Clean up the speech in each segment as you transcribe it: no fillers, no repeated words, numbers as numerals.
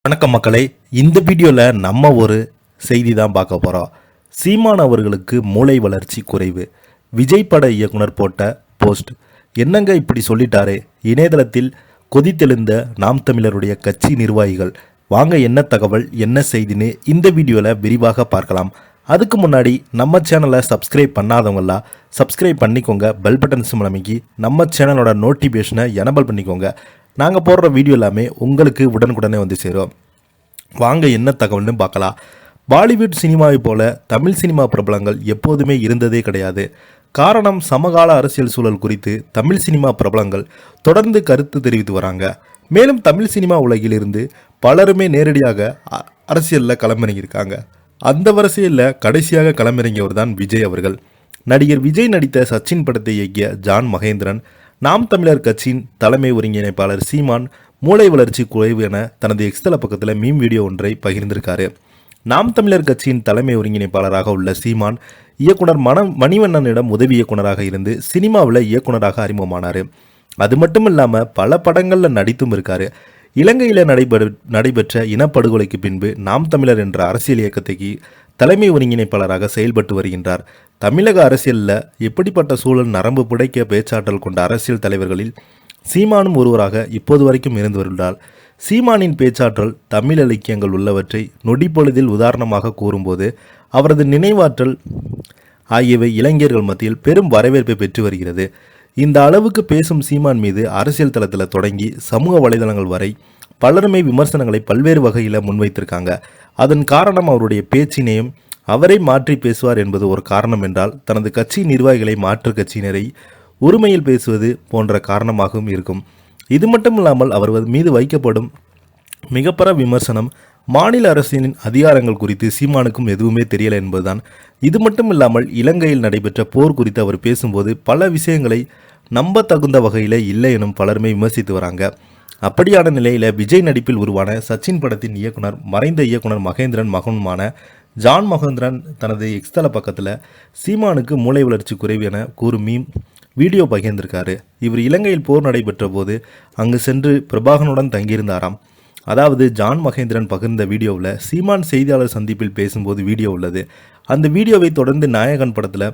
வணக்கம் மக்களே, இந்த வீடியோவில் நம்ம ஒரு செய்தி தான் பார்க்க போகிறோம். சீமான் அவர்களுக்கு மூளை வளர்ச்சி குறைவு. விஜய் பட இயக்குனர் போட்ட போஸ்ட். என்னங்க இப்படி சொல்லிட்டாரே? இணையதளத்தில் கொதித்தெழுந்த நாம் தமிழருடைய கட்சி நிர்வாகிகள். வாங்க என்ன தகவல் என்ன செய்தின்னு இந்த வீடியோவில் விரிவாக பார்க்கலாம். அதுக்கு முன்னாடி நம்ம சேனலை சப்ஸ்கிரைப் பண்ணாதவங்களாம் சப்ஸ்கிரைப் பண்ணிக்கோங்க. பெல் பட்டன் சிம்பல் அமைக்கி நம்ம சேனலோட நோட்டிஃபிகேஷனை எனபிள் பண்ணிக்கோங்க. நாங்கள் போடுற வீடியோ எல்லாமே உங்களுக்கு உடனுக்குடனே வந்து சேரும். வாங்க என்ன தகவல்னு பார்க்கலாம். பாலிவுட் சினிமாவை போல தமிழ் சினிமா பிரபலங்கள் எப்போதுமே இருந்ததே கிடையாது. காரணம், சமகால அரசியல் சூழல் குறித்து தமிழ் சினிமா பிரபலங்கள் தொடர்ந்து கருத்து தெரிவித்து வராங்க. மேலும் தமிழ் சினிமா உலகில் இருந்து பலருமே நேரடியாக அரசியலில் களமிறங்கியிருக்காங்க. அந்த வரிசையில் கடைசியாக களமிறங்கியவர் தான் விஜய் அவர்கள். நடிகர் விஜய் நடித்த சச்சின் படத்தை இயக்கிய ஜான் மகேந்திரன், நாம் தமிழர் கட்சியின் தலைமை ஒருங்கிணைப்பாளர் சீமான் மூளை வளர்ச்சி குறைவு என தனது எக்ஸ்தல பக்கத்தில் மீம் வீடியோ ஒன்றை பகிர்ந்திருக்காரு. நாம் தமிழர் கட்சியின் தலைமை ஒருங்கிணைப்பாளராக உள்ள சீமான் இயக்குனர் மணிவண்ணனிடம் உதவி இயக்குனராக இருந்து சினிமாவில் இயக்குனராக அறிமுகமானார். அது மட்டும் இல்லாமல் பல படங்களில் நடித்தும் இருக்காரு. இலங்கையில் நடைபெற்ற இனப்படுகொலைக்கு பின்பு நாம் தமிழர் என்ற அரசியல் இயக்கத்தைக்கு தலைமை ஒருங்கிணைப்பாளராக செயல்பட்டு வருகின்றார். தமிழக அரசியலில் எப்படிப்பட்ட சூழல் நரம்பு புடைக்க பேச்சாற்றல் கொண்ட அரசியல் தலைவர்களில் சீமானும் ஒருவராக இப்போது வரைக்கும் இருந்து வருகிறார். சீமானின் பேச்சாற்றல், தமிழ் இலக்கியங்கள் உள்ளவற்றை நொடிப்பொழுதில் உதாரணமாக கூறும்போது அவரது நினைவாற்றல் ஆகியவை இளைஞர்கள் மத்தியில் பெரும் வரவேற்பை பெற்று வருகிறது. இந்த அளவுக்கு பேசும் சீமான் மீது அரசியல் தளத்தில் தொடங்கி சமூக வலைதளங்கள் வரை பலருமே விமர்சனங்களை பல்வேறு வகையில் முன்வைத்திருக்காங்க. அதன் காரணம் அவருடைய பேச்சினையும் அவரை மாற்றி பேசுவார் என்பது ஒரு காரணம் என்றால், தனது கட்சி நிர்வாகிகளை மாற்று கட்சியினரை உரிமையில் பேசுவது போன்ற காரணமாகவும் இருக்கும். இது மட்டும் இல்லாமல் அவர் மீது வைக்கப்படும் மிகப்பெரிய விமர்சனம், மாநில அரசின் அதிகாரங்கள் குறித்து சீமானுக்கும் எதுவுமே தெரியல என்பதுதான். இது மட்டும் இல்லாமல் இலங்கையில் நடைபெற்ற போர் குறித்து அவர் பேசும்போது பல விஷயங்களை நம்ப தகுந்த வகையில் இல்லை எனும் பலருமே விமர்சித்து வராங்க. அப்படியான நிலையில் விஜய் நடிப்பில் உருவான சச்சின் படத்தின் இயக்குனர் மறைந்த இயக்குனர் மகேந்திரன் மகனுமான ஜான் மகேந்திரன் தனது எக்ஸ்தல பக்கத்தில் சீமானுக்கு மூளை வளர்ச்சி குறைவு என கூறும் மீம் வீடியோ பகிர்ந்திருக்காரு. இவர் இலங்கையில் போர் நடைபெற்ற போது அங்கு சென்று பிரபாகனுடன் தங்கியிருந்தாராம். அதாவது ஜான் மகேந்திரன் பகிர்ந்த வீடியோவில் சீமான் செய்தியாளர் சந்திப்பில் பேசும்போது வீடியோ உள்ளது. அந்த வீடியோவை தொடர்ந்து நாயகன் படத்தில்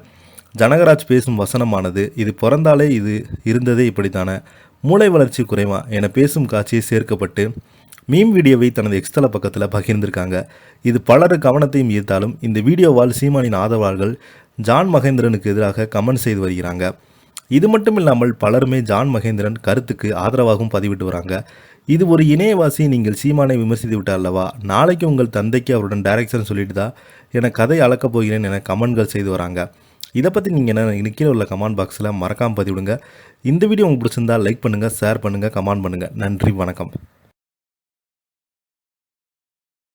ஜனகராஜ் பேசும் வசனமானது, இது பிறந்தாலே இது இருந்ததே இப்படித்தானே, மூளை வளர்ச்சி குறைவா என பேசும் காட்சியை சேர்க்கப்பட்டு மீம் வீடியோவை தனது எக்ஸ்தல பக்கத்தில் பகிர்ந்திருக்காங்க. இது பலர் கவனத்தையும் ஈர்த்தாலும் இந்த வீடியோவால் சீமானின் ஆதரவாளர்கள் ஜான் மகேந்திரனுக்கு எதிராக கமெண்ட் செய்து வருகிறாங்க. இது மட்டும் இல்லாமல் பலருமே ஜான் மகேந்திரன் கருத்துக்கு ஆதரவாகவும் பதிவிட்டு வராங்க. இது ஒரு இணையவாசி நீங்கள் சீமானை விமர்சித்து விட்டார் அல்லவா, நாளைக்கு உங்கள் தந்தைக்கு அவருடன் டைரக்ஷன் சொல்லிட்டு தான் என கதை அளக்கப் போகிறேன் என கமெண்ட்கள் செய்து வராங்க. இதை பற்றி நீங்கள் என்ன கீழே உள்ள கமெண்ட் பாக்ஸில் மறக்காமல் பதிவிடுங்க. இந்த வீடியோ உங்களுக்கு பிடிச்சிருந்தால் லைக் பண்ணுங்கள், ஷேர் பண்ணுங்கள், கமெண்ட் பண்ணுங்கள். நன்றி, வணக்கம்.